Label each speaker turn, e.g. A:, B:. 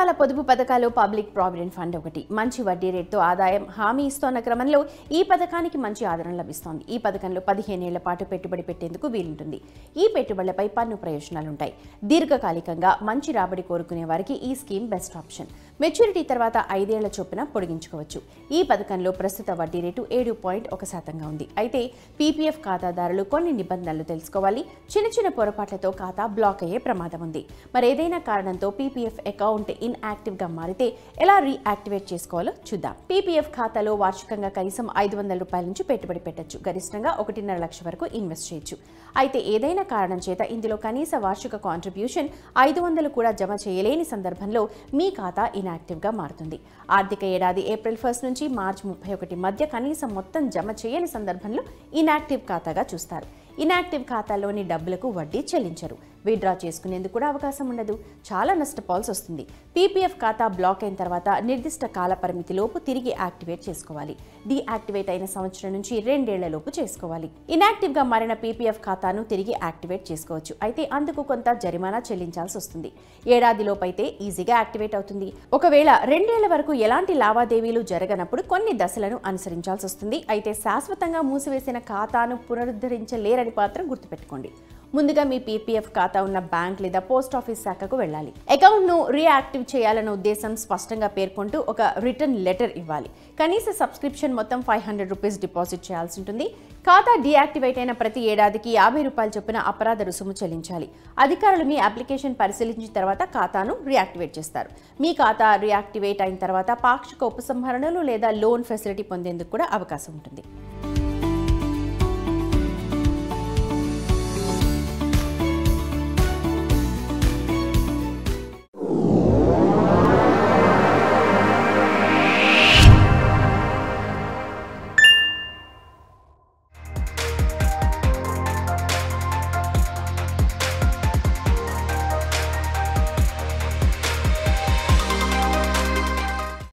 A: జీవితకాల పొదుపు పథకాలు పబ్లిక్ ప్రావిడెంట్ ఫండ్ ఒకటి. మంచి వడ్డీ రేటుతో ఆదాయం హామీ ఇస్తున్న క్రమంలో ఈ పథకానికి మంచి ఆదరణ లభిస్తోంది. ఈ పథకంలో 15 ఏళ్ల పాటు పెట్టుబడి పెట్టేందుకు వీలుంటుంది. ఈ పెట్టుబడులపై పన్ను ప్రయోజనాలుంటాయి. దీర్ఘకాలికంగా మంచి రాబడి కోరుకునే వారికి ఈ స్కీమ్ బెస్ట్ ఆప్షన్. మెచ్యూరిటీ తర్వాత 5 ఏళ్ల చొప్పున పొడిగించుకోవచ్చు. ఈ పథకంలో ప్రస్తుత వడ్డీ రేటు 7.1% ఉంది. అయితే పీపీఎఫ్ ఖాతాదారులు కొన్ని నిబంధనలు తెలుసుకోవాలి. చిన్న పొరపాట్లతో ఖాతా బ్లాక్ అయ్యే ప్రమాదం ఉంది. మరేదైనా కారణంతో పీపీఎఫ్ అకౌంట్ ఇన్యాక్టివ్ గా మారితే ఎలా రీయాక్టివేట్ చేసుకోవాలో చూద్దాం. పీపీఎఫ్ ఖాతాలో వార్షికంగా కనీసం 500 రూపాయల నుంచి పెట్టుబడి పెట్టొచ్చు. గరిష్టంగా 1.5 లక్షల వరకు ఇన్వెస్ట్ చేయొచ్చు. అయితే ఏదైనా కారణం చేత ఇందులో కనీస వార్షిక కాంట్రిబ్యూషన్ 500 కూడా జమ చేయలేని సందర్భంలో మీ ఖాతా ఇన్యాక్టివ్ గా మారుతుంది. ఆర్థిక ఏడాది ఏప్రిల్ 1 నుంచి మార్చి 31 మధ్య కనీసం మొత్తం జమ చేయని సందర్భంలో ఇన్యాక్టివ్ ఖాతాగా చూస్తారు. ఇన్యాక్టివ్ ఖాతాలోని డబ్బులకు వడ్డీ చెల్లించరు. విత్డ్రా చేసుకునేందుకు కూడా అవకాశం ఉండదు. చాలా నష్టపోవాల్సి వస్తుంది. పీపీఎఫ్ ఖాతా బ్లాక్ అయిన తర్వాత నిర్దిష్ట కాల పరిమితి లోపు తిరిగి యాక్టివేట్ చేసుకోవాలి. డీయాక్టివేట్ అయిన సంవత్సరం నుంచి 2 ఏళ్ల లోపు చేసుకోవాలి. ఇన్యాక్టివ్ గా మారిన పీపీఎఫ్ ఖాతాను తిరిగి యాక్టివేట్ చేసుకోవచ్చు. అయితే అందుకు కొంత జరిమానా చెల్లించాల్సి వస్తుంది. ఏడాదిలోపు అయితే ఈజీగా యాక్టివేట్ అవుతుంది. ఒకవేళ 2 ఏళ్ల వరకు ఎలాంటి లావాదేవీలు జరగనప్పుడు కొన్ని దశలను అనుసరించాల్సి వస్తుంది. అయితే శాశ్వతంగా మూసివేసిన ఖాతాను పునరుద్ధరించలేరని మాత్రం గుర్తుపెట్టుకోండి. ముందుగా మీ పీపీఎఫ్ ఖాతా ఉన్న బ్యాంక్ లేదా పోస్ట్ ఆఫీస్ శాఖకు వెళ్ళాలి. అకౌంట్ ను రీయాక్టివ్ చేయాలన్న ఉద్దేశం స్పష్టంగా పేర్కొంటూ ఒక రిటర్న్ లెటర్ ఇవ్వాలి. కనీస సబ్స్క్రిప్షన్ మొత్తం 500 రూపీస్ డిపాజిట్ చేయాల్సి ఉంటుంది. ఖాతా డీయాక్టివేట్ అయిన ప్రతి ఏడాదికి 50 రూపాయల చొప్పున అపరాధ రుసుము చెల్లించాలి. అధికారులు మీ అప్లికేషన్ పరిశీలించిన తర్వాత ఖాతాను రీయాక్టివేట్ చేస్తారు. మీ ఖాతా రీయాక్టివేట్ అయిన తర్వాత పాక్షిక ఉపసంహరణలు లేదా లోన్ ఫెసిలిటీ పొందేందుకు కూడా అవకాశం ఉంటుంది.